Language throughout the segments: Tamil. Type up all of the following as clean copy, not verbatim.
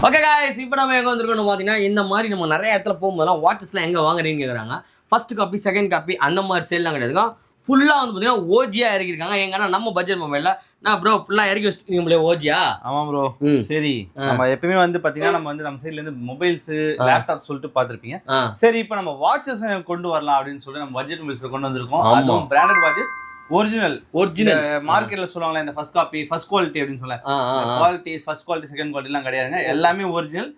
ஓகே गाइस இப்போ நம்ம எங்க வந்திருக்கோம்னு பாத்தீங்கன்னா இந்த மாதிரி நம்ம நிறைய இடத்துல போகும்போதெல்லாம் வாட்சஸ்லாம் எங்க வாங்குறீங்கன்னு கேக்குறாங்க. ஃபர்ஸ்ட் காப்பி செகண்ட் காப்பி அந்த மாதிரி சேல்லாம் கிடையாது. ஃபுல்லா வந்து பாத்தீங்கன்னா ஓஜியா இறக்கிருக்காங்க. எங்கன்னா நம்ம பட்ஜெட் மொபைல்ல நான் ப்ரோ ஃபுல்லா இறக்கி வச்சிருக்கீங்களே ஓஜியா. ஆமா ப்ரோ. சரி நம்ம எப்பவுமே வந்து பாத்தீங்கன்னா நம்ம வந்து நம்ம சைடுல இருந்து மொபைல்ஸ் லேப்டாப் சொல்லிட்டு பாத்திருப்பீங்க. சரி இப்போ நம்ம வாட்சஸ் கொண்டு வரலாம் அப்படின்னு சொல்லி நம்ம பட்ஜெட் மொபைல்ஸ்ல கொண்டு வந்திருக்கோம். அதுவும் பிராண்டட் வாட்சஸ் ஒரிஜினல் மார்க்கெட்ல சொல்லுவாங்களே இந்த ஃபர்ஸ்ட் காப்பி ஃபர்ஸ்ட் குவாலிட்டி அப்படின்னு சொல்லுவாங்க. Quality first quality second quality எல்லாம் கிடையாதுங்க. எல்லாமே ஒரிஜினல்.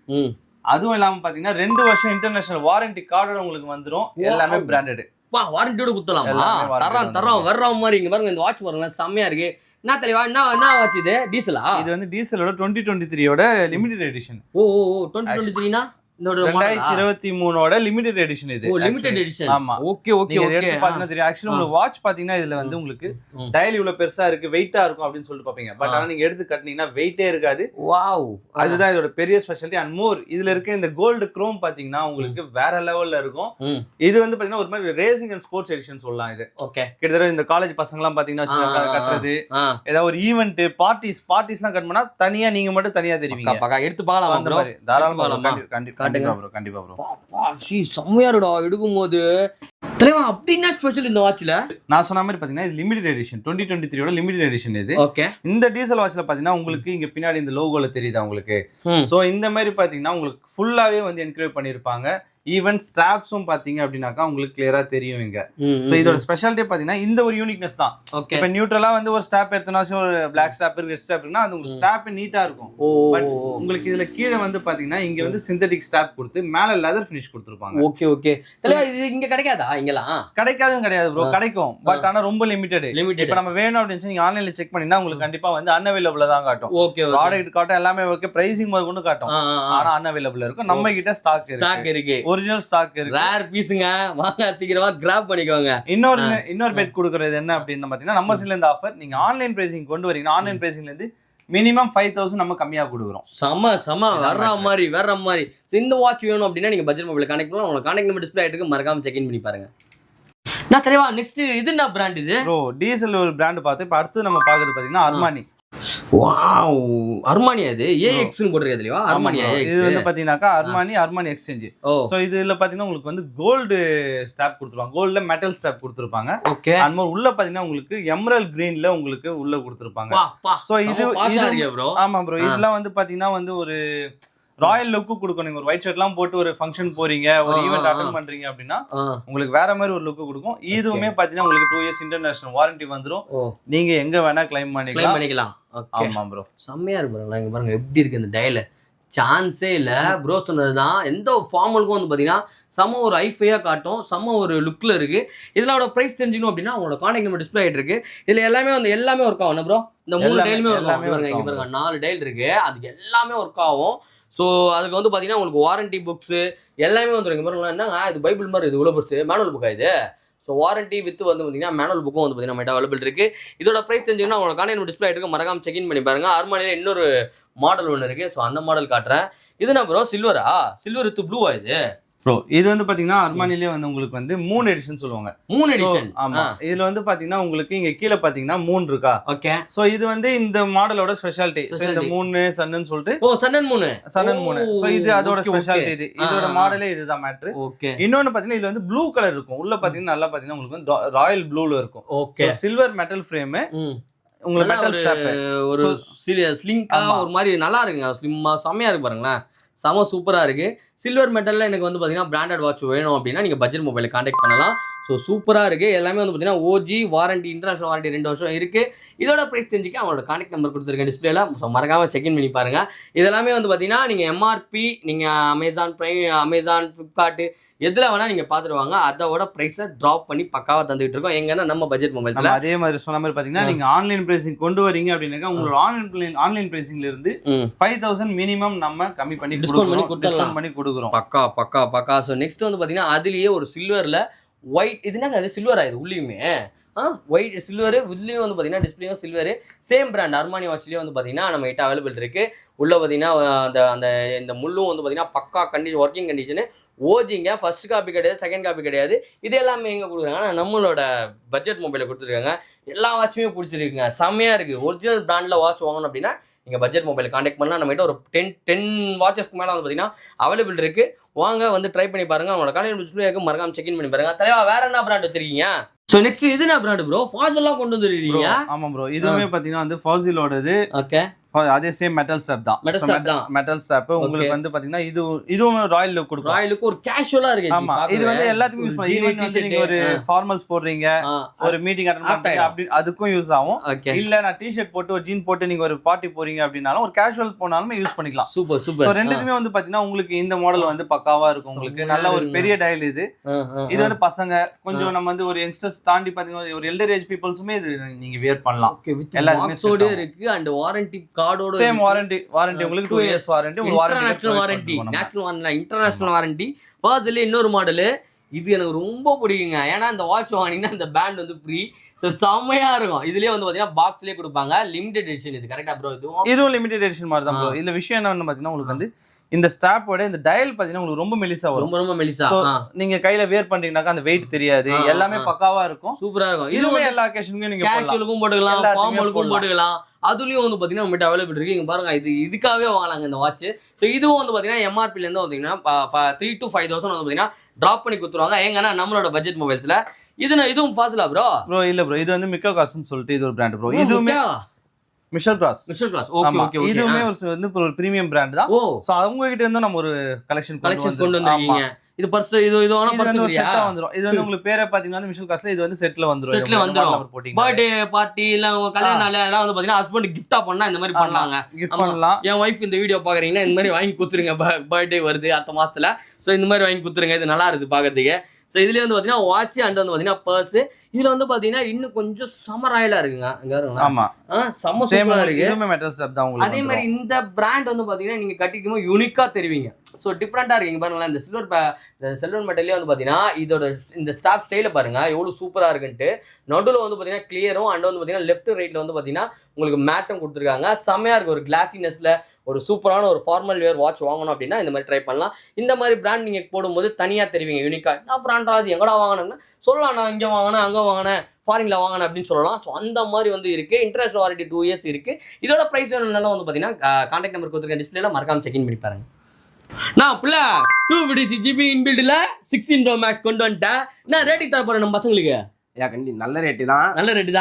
அதுவும் இல்லாம பாத்தீங்கன்னா 2 வருஷம் இன்டர்நேஷனல் வாரண்டி கார்டோட உங்களுக்கு வந்துரும். எல்லாமே பிராண்டட். வா வாரண்டியோட குத்தலாமா? தரம் வர்ற மாதிரி இங்க பாருங்க இந்த வாட்ச் பாருங்க செம்மையா இருக்கு. என்ன தெளிவா என்ன வாட்ச் இது? டீசலா? இது வந்து டீசலோட 2023 லிமிடெட் எடிஷன். ஓ 2023னா 2023 லிமிடெட் எடிஷன் இது. ஓ லிமிடெட் எடிஷன். ஆமா. Okay okay okay. பாத்தீங்கன்னா தெரியும். एक्चुअली உங்களுக்கு வாட்ச் பாத்தீங்கன்னா இதுல வந்து உங்களுக்கு டயல் இவ்வளவு பெருசா இருக்கு, வெயிட்டா இருக்கும் அப்படினு சொல்லிட்டு பாப்பீங்க. பட் ஆனா நீங்க எடுத்து கட்டினீங்கன்னா வெயிட்டே இருக்காது. வாவ். அதுதான் இதோட பெரிய ஸ்பெஷாலிட்டி. அண்ட் மோர் இதுல இருக்க இந்த கோல்ட் குரோம் பாத்தீங்கன்னா உங்களுக்கு வேற லெவல்ல இருக்கும். இது வந்து பாத்தீங்கன்னா ஒரு மாதிரி ரேசிங் அண்ட் ஸ்போர்ட்ஸ் எடிஷன் சொல்லலாம் இது. ஓகே. கிட்டத்தட்ட இந்த காலேஜ் பசங்க எல்லாம் பாத்தீங்கன்னா கட்டறது, ஏதாவது ஒரு ஈவென்ட் பார்ட்டிஸ்லாம் கட் பண்ணா தனியா நீங்க மட்டும் தனியா தெரிவீங்க. பக்கா எடுத்து பார்க்கலாம் அந்த மாதிரி தாராளமா கண்டிப்பா ப்ரோ. செம்மையா இருக்குடா எடுக்கும்போது. தலைவா அப்படின்னா ஸ்பெஷல் இந்த வாட்ச்ல நான் சொன்ன மாதிரி பாத்தீங்கன்னா இது லிமிடெட் எடிஷன் 2023 லிமிடெட் எடிஷன் இது. ஓகே. இந்த டீசல் வாட்ச்ல பாத்தீங்கன்னா உங்களுக்கு இங்க பின்னாடி இந்த லோகோல தெரியுதா உங்களுக்கு? சோ இந்த மாதிரி பாத்தீங்கன்னா உங்களுக்கு ஃபுல்லாவே வந்து என்கிரேவ் பண்ணிருப்பாங்க. ஈவன் ஸ்ட்ராப்ஸும் பாத்தீங்க அப்படின்னாக்கா உங்களுக்கு கிளியரா தெரியும் இங்க. சோ இதோட ஸ்பெஷாலிட்டி பாத்தீங்கன்னா இந்த ஒரு யூனிக்னஸ் தான். இப்ப நியூட்ரலா வந்து ஒரு ஸ்ட்ராப் எடுத்தனா ஒரு பிளாக் ஸ்ட்ராப் இருக்கு, ரெட் ஸ்ட்ராப் இருக்குன்னா அது உங்களுக்கு ஸ்ட்ராப் நீட்டா இருக்கும். பட் உங்களுக்கு இதுல கீழ வந்து பாத்தீங்கன்னா இங்க வந்து சிந்தெடிக் ஸ்ட்ராப் கொடுத்து மேல லெதர் ஃபினிஷ் கொடுத்திருப்பாங்க. Okay okay. இது இங்க கிடைக்காதா? இங்கலாம் கிடைக்காதுன்னு கிடையாது ப்ரோ, கிடைக்கும். பட் ஆனா ரொம்ப லிமிட்டட். இப்ப நம்ம வேணும் அப்படின்னு நீங்க ஆன்லைன்ல செக் பண்ணீங்கன்னா உங்களுக்கு கண்டிப்பா வந்து அன்அவைலபிளா தான் காட்டும். ஓகே. ப்ராடக்ட் காட்டும், எல்லாமே ஓகே, பிரைசிங் முதல் கொண்டு காட்டும். ஆனா அன்அவைலபிள் இருக்கும். நம்ம கிட்ட ஸ்டாக் இருக்கு, ஒரிஜினல் ஸ்டாக் இருக்கு. ரேர் பீஸ்ங்க, வாங்க சீக்கிரமா கிராப் பண்ணிக்கோங்க. இன்னொரு பெட் கொடுக்கிறது என்ன அப்படின்னு பாத்தீங்கன்னா நம்ம சைடுல இந்த ஆஃபர் நீங்க ஆன்லைன் பிரைசிங் கொண்டு வரீங்கன்னா ஆன்லைன் பிரைசிங்ல இருந்து மினிமம் 5000 நம்ம கம்மியா கொடுக்குறோம். சம வேற மாதிரி. இந்த வாட்ச் வேணும் அப்படின்னா நீங்க பட்ஜெட் மொபைல் கனெக்ட் பண்ணலாம். உங்களுக்கு கான்டாக்ட் நம்பர் டிஸ்ப்ளே ஆயிட்டு மறக்காம செக் இன் பண்ணி பாருங்க. நான் தெரியவா நெக்ஸ்ட் இது என்ன பிராண்ட் இது? ப்ரோ டீசல் ஒரு பிராண்ட் பார்த்து இப்ப அடுத்து நம்ம பாக்குறது பாத்தீங்கன்னா அர்மானி. Wow Armani. அது AX னு போட்டுருக்கு இல்லையா? Armani AX. இது வந்து பாத்தீங்கன்னாக்கா அர்மானி எக்ஸ்சேஞ்ச். சோ இதுல பாத்தீங்கன்னா உங்களுக்கு வந்து கோல்ட் ஸ்ட்ராப் கொடுத்திருப்பாங்க. கோல்ட்ல மெட்டல் ஸ்ட்ராப் கொடுத்திருப்பாங்க. ஓகே. அண்ட் உள்ள பாத்தீங்கன்னா உங்களுக்கு எமரல்ட் கிரீன்ல உங்களுக்கு உள்ள கொடுத்திருப்பாங்க. சோ இது ஆமா ப்ரோ. இதெல்லாம் வந்து பாத்தீங்கன்னா வந்து ஒரு ராயல் லுக் கொடுக்கும். நீங்க ஒரு ஒயிட் ஷர்ட்லாம் போட்டு ஒரு ஃபங்க்ஷன் போறீங்க, ஒரு ஈவென்ட் அட்டெண்ட் பண்றீங்க அப்படின்னா உங்களுக்கு வேற மாதிரி ஒரு லுக் கொடுக்கும். இதுவுமே பாத்தீங்கன்னா உங்களுக்கு 2 இயர்ஸ் இன்டர்நேஷனல் வாரண்டி வந்துரும். நீங்க எங்க வேணா கிளைம் பண்ணிக்கலாம். ஆமா ப்ரோ. செம்மையா இருக்கு ப்ரோ. இங்க பாருங்க எப்படி இருக்கு இந்த டயல். சான்ஸே இல்ல ப்ரோ. சொன்னதுதான் எந்த ஃபார்மலுக்கும் வந்து பாத்தீங்கன்னா செம்ம ஒரு ஐஃபையா காட்டும், செம்ம ஒரு லுக்ல இருக்கு. இதோட பிரைஸ் தெரிஞ்சுக்கணும் அப்படின்னா உங்களோட கான்டாக்ட் நம்பர் டிஸ்ப்ளே ஆயிட்டு இருக்கு. இதுல எல்லாமே ஒர்க் ஆகும் ப்ரோ. இந்த 3 டயலுமே ஒர்க் ஆகும். இங்க பாருங்க 4 டயல் இருக்கு, அதுக்கு எல்லாமே ஒர்க் ஆகும். ஸோ அதுக்கு வந்து பார்த்தீங்கன்னா உங்களுக்கு வாரண்டி புக்ஸு எல்லாமே வந்துருங்க. பாருங்களா என்னங்க இது பைபிள் மாதிரி இது இவ்வளோ பெருசு மேனுவல் புக்கா இது? ஸோ வாரண்டி வித் வந்து பார்த்தீங்கன்னா மேனுவல் புக்கும் வந்து பார்த்தீங்கன்னா நம்மகிட்ட அவைலபிள் இருக்குது. இதோட ப்ரைஸ் தெரிஞ்சுங்கன்னா உங்களோட கான்டாக்ட் டிஸ்ப்ளே ஆகிட்டு மறக்காம செக் இன் பண்ணி பாருங்க. அர்மானியில் இன்னொரு மாடல் ஒன்று இருக்குது. ஸோ அந்த மாடல் காட்டுறேன். இதுனா ப்ரோ சில்வரா? சில்வர் வித் ப்ளூவா இது? ப்ரோ இது வந்து பாத்தீங்கன்னா அர்மானிலே வந்து உங்களுக்கு வந்து 3 எடிஷன் சொல்லுவாங்க. 3 எடிஷன். ஆமா. இதுல வந்து பாத்தீங்கன்னா உங்களுக்கு இங்க கீழ பாத்தீங்கன்னா 3 இருக்கா? ஓகே. சோ இது வந்து இந்த மாடலோட ஸ்பெஷாலிட்டி. சோ இந்த 3 சன்னன் சொல்லிட்டு சன்னன் 3. சோ இது அதோட ஸ்பெஷாலிட்டி. இதோட மாடலே இதுதான் மேட்டர். ஓகே. இன்னொன்னு பாத்தீங்கன்னா இதுல வந்து ப்ளூ கலர் இருக்கும். உள்ள பாத்தீங்கன்னா நல்லா பாத்தீங்கன்னா உங்களுக்கு ராயல் ப்ளூல இருக்கும். ஓகே. Silver metal frame. உங்களுக்கு மெட்டல் ஸ்ட்ராப் ஒரு ஸ்லிங்கா ஒரு மாதிரி நல்லா இருக்குங்க. ஸ்லிம்மா செமையா இருக்கு பாருங்களேன். செம சூப்பராக இருக்குது. சில்வர் மெட்டலில் எனக்கு வந்து பார்த்தீங்கன்னா பிராண்டட் வாட்ச் வேணும் அப்படின்னா நீங்கள் பட்ஜெட் மொபைலில் கான்டாக்ட் பண்ணலாம். ஸோ சூப்பராக இருக்குது. எல்லாமே வந்து பார்த்தீங்கன்னா OG வாரண்டி, இன்டர்நேஷனல் வாரண்டி 2 வருஷம் இருக்குது. இதோட ப்ரைஸ் தெரிஞ்சுக்க அவங்களோட கான்டாக்ட் நம்பர் கொடுத்துருக்கேன் டிஸ்பிளேல. ஸோ மறக்காமல் செக்இன் பண்ணி பாருங்கள். இதெல்லாமே வந்து பார்த்தீங்கன்னா நீங்கள் MRP நீங்கள் அமேசான் ப்ரைம், அமேசான், ஃப்ளிப்கார்ட்டு எதில் வேணால் நீங்கள் பார்த்துருவாங்க. அதோட ப்ரைஸை ட்ராப் பண்ணி பக்காவாக தந்துகிட்டு இருக்கோம். எங்கன்னா நம்ம பட்ஜெட் மொபைல்ஸில் அதே மாதிரி சொன்ன மாதிரி பார்த்தீங்கன்னா நீங்கள் ஆன்லைன் ப்ரைஸிங் கொண்டு வரீங்க அப்படின்னாக்கா உங்களோட ஆன்லைன் ப்ரைஸிங்ல இருந்து 5000 மினிமம் நம்ம கம்மி பண்ணி டிஸ்கவுண்ட் பண்ணி கொடுக்குறோம். பக்கா. ஸோ நெக்ஸ்ட் வந்து பார்த்தீங்கன்னா அதுலேயே ஒரு சில்வரில் ஒயிட் இதுனாங்க அது சில்வர் ஆகுது உள்ளேயுமே. ஒயிட் சில்வரு இதுலேயும் வந்து பார்த்தீங்கன்னா டிஸ்பிளேயும் சில்வரு. சேம் பிராண்ட் அர்மானி வாட்ச்லேயே வந்து பார்த்தீங்கன்னா நம்ம கிட்ட அவைலபிள் இருக்குது. உள்ளே பார்த்தீங்கன்னா அந்த இந்த முள்ளும் வந்து பார்த்தீங்கன்னா பக்கா ஒர்க்கிங் கண்டிஷனு. ஓஜிங்க ஃபர்ஸ்ட் காப்பி கிடையாது, செகண்ட் காப்பி கிடையாது. இது எல்லாமே எங்கே கொடுக்குறாங்க? நம்மளோட பட்ஜெட் மொபைலில் கொடுத்துருக்காங்க. எல்லா வாட்சுமே பிடிச்சிருக்குங்க. செம்மையாக இருக்குது. ஒரிஜினல் பிராண்டில் வாட்ச் வாங்கணும் அப்படின்னா நீங்க பட்ஜெட் மொபைல் கான்டாக்ட் பண்ணலாம். நம்ம கிட்ட ஒரு 10 வாட்சஸ்க்கு மேல வந்து பாத்தீங்கன்னா அவைலபிள் இருக்கு. வாங்க வந்து ட்ரை பண்ணி பாருங்க. உங்களோட கான்டாக்ட் டிஸ்ப்ளே இருக்கு, மறக்காம செக் இன் பண்ணி பாருங்க. தலைவா வேற என்ன பிராண்ட் வச்சிருக்கீங்க? சோ நெக்ஸ்ட் இது என்ன பிராண்ட் ப்ரோ? ஃபாசில்லாம் கொண்டு வந்துருக்கீங்க. ஆமா ப்ரோ, இதுவுமே பாத்தீங்கன்னா வந்து ஃபாசிலோடது. ஓகே, அதே சேம் மெட்டல் ஸ்டாப் தான். மெட்டல் ஸ்டாப் உங்களுக்கு வந்து பாத்தீங்கன்னா இதுவும் ராயல் லுக் கொடுக்கும். ராயல் லுக் ஒரு கேஷுவலா இருக்கு. ஆமா, இது வந்து எல்லாத்துக்கும் யூஸ் பண்ணலாம். ஈவன் வந்து நீங்க ஒரு ஃபார்மல்ஸ் போடுறீங்க, ஒரு மீட்டிங் அட்டெண்ட் பண்றீங்க அப்படி அதுக்கும் யூஸ் ஆகும். இல்ல நான் டி-ஷர்ட் போட்டு ஒரு ஜீன் போட்டு நீங்க ஒரு பார்ட்டி போறீங்க அப்படினாலும் ஒரு கேஷுவல் போனாலும் யூஸ் பண்ணிக்கலாம். Super super. சோ ரெண்டுக்குமே வந்து பாத்தீங்கன்னா உங்களுக்கு இந்த மாடல் வந்து பக்காவா இருக்கும். உங்களுக்கு நல்ல ஒரு பெரிய டயல் இது. இது வந்து பசங்க கொஞ்சம் நம்ம வந்து ஒரு யங்ஸ்டர்ஸ் தாண்டி பாத்தீங்கன்னா ஒரு எல்டர் ஏஜ் பீப்பிள்ஸுமே இது நீங்க வியர் பண்ணலாம். எல்லாமே சோட இருக்கு அண்ட் வாரண்டி கார்டோட சேம் வாரண்டி உங்களுக்கு 2 years warranty. International warranty, national warranty, international warranty. Fossil இன்னொரு மாடல் இது எனக்கு ரொம்ப பிடிக்குங்க. ஏன்னா இந்த வாட்ச் வாங்கினீங்கன்னா இந்த பேண்ட் வந்து ஃப்ரீ. ஸோ செம்மையா இருக்கும். இதுலயே வந்து பாத்தீங்கன்னா பாக்ஸ்லயே கொடுப்பாங்க. லிமிடெட் எடிஷன் இது. கரெக்டா ப்ரோ? இதுவும் லிமிடெட் எடிஷன் மாதிரி தான் ப்ரோ. இதுல விஷயம் என்னன்னு பாத்தீங்கன்னா உங்களுக்கு வந்து இந்த ஸ்டாப்போட இந்த டயல் பாத்தீங்கன்னா உங்களுக்கு ரொம்ப மெலிசா வரும். ரொம்ப மெலிசா. நீங்க கையில வேர் பண்றீங்கனாக்க அந்த வெயிட் தெரியாது. எல்லாமே பக்காவா இருக்கும். சூப்பரா இருக்கும். இதுவே எல்லா அகேஷனுக்கும் நீங்க கேஷுவலுக்கும் போட்டுக்கலாம், ஃபார்மலுக்கும் போட்டுக்கலாம். அதுலயும் வந்து பாத்தீங்கன்னா நம்மகிட்ட அவைலபிள் இருக்கு. இங்க பாருங்க, இதுக்காகவே வாங்கலாங்க இந்த வாட்ச். சோ இதுவும் வந்து பாத்தீங்கன்னா எம்ஆர்பில இருந்து பாத்தீங்கன்னா 3 to 5,000 வந்து பாத்தீங்கன்னா டிராப் பண்ணி கொடுத்துருவாங்க. ஏங்கன்னா நம்மளோட பட்ஜெட் மொபைல்ஸ்ல இதுவும் ஃபாசிலா ப்ரோ? இல்ல ப்ரோ, இது வந்து மிக்கோ காஸ்ட்னு சொல்லிட்டு இது ஒரு பிராண்ட் ப்ரோ. இதுவுமே மிஷல் கிராஸ். Okay okay. இதுவுமே ஒரு பிரீமியம் பிராண்ட் தான். சோ அவங்க கிட்ட இருந்து நம்ம ஒரு கலெக்ஷன் கொண்டு வந்திருக்கீங்க. இது பர்ஸ் இது ஆனா பர்ஸ் செட்டா வந்துரும். இது வந்து உங்களுக்கு பேரே பாத்தீங்கன்னா மிஷல் காஸ்ட்ல இது வந்து செட்ல வந்துரும். பர்த்டே பார்ட்டி இல்ல கல்யாண நாள் எல்லாம் வந்து பாத்தீங்கன்னா ஹஸ்பண்ட் கிஃப்டா பண்ணா இந்த மாதிரி பண்ணலாங்க. என் வைஃப் இந்த வீடியோ பாக்குறீங்கன்னா இந்த மாதிரி வாங்கி குத்துருங்க. பர்த்டே வருது அடுத்த மாசத்துல. சோ இந்த மாதிரி வாங்கி குத்துருங்க. இது நல்லா இருக்கு பாக்குறதுக்கு. சோ இதுல வந்து பாத்தீங்கன்னா வாட்ச் அண்ட் வந்து பாத்தீங்கன்னா பர்ஸ். இதுல வந்து பாத்தீங்கன்னா இன்னும் கொஞ்சம் சம்மர் ஆயிலா இருக்குங்க. இங்க பாருங்க. ஆமா, சம்மர் சூப்பரா இருக்கு. இதுமே மெட்டல் ஸ்டாப் தான் உங்களுக்கு. அதே மாதிரி இந்த பிராண்ட் வந்து பாத்தீங்கன்னா நீங்க கட்டிக்கும்போது யூனிக்கா தெரிவிங்க. ஸோ டிஃப்ரெண்டா இருக்கீங்க பாருங்களேன். இந்த சில்வர் மெட்டல்லே வந்து பாத்தீங்கன்னா இதோட இந்த ஸ்டாப் ஸ்டைல பாருங்க எவ்வளவு சூப்பரா இருக்குன்ட்டு. நடுவில் வந்து பாத்தீங்கன்னா கிளியரும் அண்ட் வந்து பாத்தீங்கன்னா லெஃப்ட் ரைட்ல வந்து பாத்தீங்கன்னா உங்களுக்கு மேட்டும் கொடுத்துருக்காங்க. செம்மையா இருக்கு. ஒரு கிளாசினஸ்ல ஒரு சூப்பரான ஒரு ஃபார்மல் வேர் வாட்ச் வாங்கணும் அப்படின்னா இந்த மாதிரி ட்ரை பண்ணலாம். இந்த மாதிரி பிராண்ட் நீங்க போடும்போது தனியா தெரிவிங்க யூனிக்கா. நான் பிராண்டா அது எங்கடா வாங்கினேன்னா சொல்லலாம், நான் இங்க வாங்கினேன் அங்க வாங்கினேன் ஃபாரின்ல வாங்கினேன் அப்படின்னு சொல்லலாம். ஸோ அந்த மாதிரி வந்து இருக்கு. இன்டர்நேஷனல் வாரண்டி 2 இயர்ஸ் இருக்கு. இதோட பிரைஸ் வேணும்னாலும் வந்து பாத்தீங்கன்னா கான்டாக்ட் நம்பர் கொடுத்துருக்கேன் டிஸ்பிளேல, மறக்காம செக் இன் பண்ணி பாருங்க. நான் புள்ள 256GB இன்பில்ட்ல 16 Pro Max கொண்டு வந்துட்டேன். நான் ரேட்டிங் தர போறேன் நம்ம பசங்களுக்கு. நல்ல ரேட்டு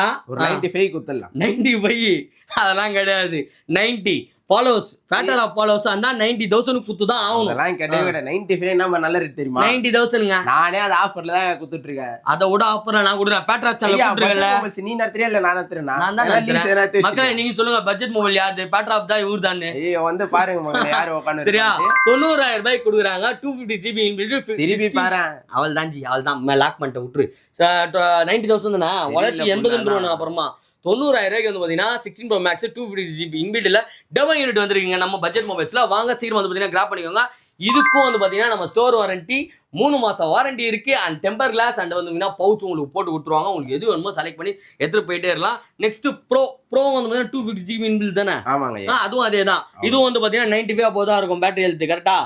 தான். ஒரு 95 குத்தலாம். 95 அதெல்லாம் கிடையாது. 90 ஃபாலோவர்ஸ், ஃபேக்டர் ஆஃப் ஃபாலோவர்ஸ் அந்த 90,000 குத்து தான் ஆகணும். அதெல்லாம் கிடையாது. 95 நம்ம நல்ல ரேட் தெரியுமா? 90,000ங்க. நானே அது ஆஃபர்ல தான் குத்துட்டு இருக்கேன். அத விட ஆஃபர்ல நான் கொடுறேன். பேட்ரா சேனல் கொடுறேன்ல. நீ நடத்துறியா இல்ல நான் நடத்துறேனா? நான் தான் நடத்துறேன். மக்களே நீங்க சொல்லுங்க பட்ஜெட் மொபைல் யாரு? பேட்ரா ஆஃப் தான் இவர் தானே. ஐயோ வந்து பாருங்க மக்களே யார் உட்கார்ந்து சரியா? 90,000 ரூபாய் கொடுக்குறாங்க. 250GB inbuilt. திருப்பி பாரு. அவள் தான் லாக் பண்ணிட்டு விட்டுரு. 90,000 தானே. வளர்த்தி 80 ரூபாய். அப்புறமா 90,000 ரூபாய்க்கு வந்து பாத்தீங்கன்னா 16 Pro Max 250GB இன்பில்ட்ல டெமோ யூனிட் வந்திருக்கீங்க நம்ம பட்ஜெட் மொபைல்ஸ்ல. வாங்க சீக்கிரம் வந்து பாத்தீங்கன்னா கிராப் பண்ணிக்கோங்க. இதுக்கும் வந்து பாத்தீங்கன்னா நம்ம ஸ்டோர் வாரண்டி 3 மாசம் வாரண்டி இருக்கு. அண்ட் டெம்பர் கிளாஸ் அண்ட் வந்து பவுச் உங்களுக்கு போட்டு கொடுத்துருவாங்க. உங்களுக்கு எது வேணுமோ செலக்ட் பண்ணி எடுத்துட்டு போயிட்டே இருக்கலாம். நெக்ஸ்ட் ப்ரோ வந்து பாத்தீங்கன்னா 250GB இன்பில்ட் தானே. ஆமாங்க. அதுவும் அதே தான். இதுவும் வந்து பாத்தீங்கன்னா 95 போதா இருக்கும் பேட்டரி ஹெல்த். கரெக்டா?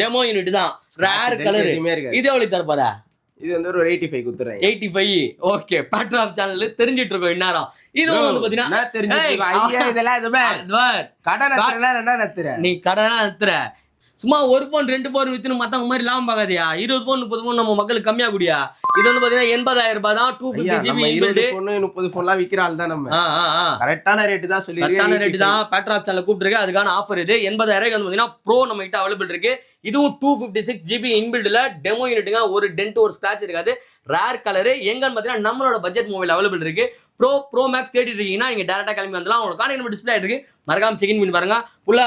டெமோ யூனிட் தான். Rare colour. இது எவ்வளவு தரப்போற? இது வந்து ஒரு 85 குத்துறேன். 85. ஓகே. பேட்ரா ஆஃப் சேனல்ல தெரிஞ்சிட்டு இருக்கோம் இந்நேரம். இது வந்து பாத்தீங்கன்னா நான் தெரிஞ்சிருக்கேன். ஐயா இதெல்லாம் எதுமே கடை நத்துறல என்ன நத்துற? நீ கடை நத்துற. சும்மா ஒரு போன் 2 போன் வித்துன்னு மத்தவங்க மாதிரி லாபம் பார்க்காதியா. 20 போன் 30 போன் நம்ம மக்களுக்கு கம்மியா கூடியா. இது வந்து பாத்தீங்கன்னா 80,000 ரூபாய் தான். 250GB 20 போன் 30 போன்லாம் விக்கிற ஆள் தான் நம்ம. கரெக்டான ரேட் தான் சொல்லிருக்கேன். கரெக்டான ரேட் தான். பேட்ரா ஆஃப் சேனல்ல கூப்பிட்டுருக்கு. அதுக்கான ஆஃபர் இது. 80,000 ரூபாய்க்கு வந்து பாத்தீங்கன்னா ப்ரோ நம்ம கிட்ட அவைலபிள் இருக்கு. இதுவும் 256GB இன்பில்ட்ல டெமோ யூனிட்டுங்க. ஒரு டென்ட் ஒரு ஸ்கிராட்ச் இருக்காது. Rare colour. எங்கன்னு பாத்தீங்கன்னா நம்மளோட பட்ஜெட் மொபைல் அவைலபிள் இருக்கு. ப்ரோ மேக்ஸ் தேடிட்டு இருக்கீங்கன்னா நீங்க டேரக்டா கிளம்பி வந்துடலாம். உங்களுக்கு கான்டாக்ட் நம்பர் டிஸ்ப்ளே ஆயிட்டு இருக்கு. மறக்காம செக் இன் பண்ணி பாருங்க. புள்ள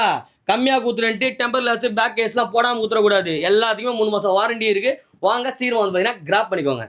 கம்மியா குத்துறேன்ட்டு டெம்பர் கிளாஸ் பேக் கேஸ்லாம் போடாம குத்துறக்கூடாது. எல்லாத்துக்குமே 3 மாசம் வாரண்டி இருக்கு. வாங்க சீக்கிரம் வந்து பாத்தீங்கன்னா கிராப் பண்ணிக்கோங்க.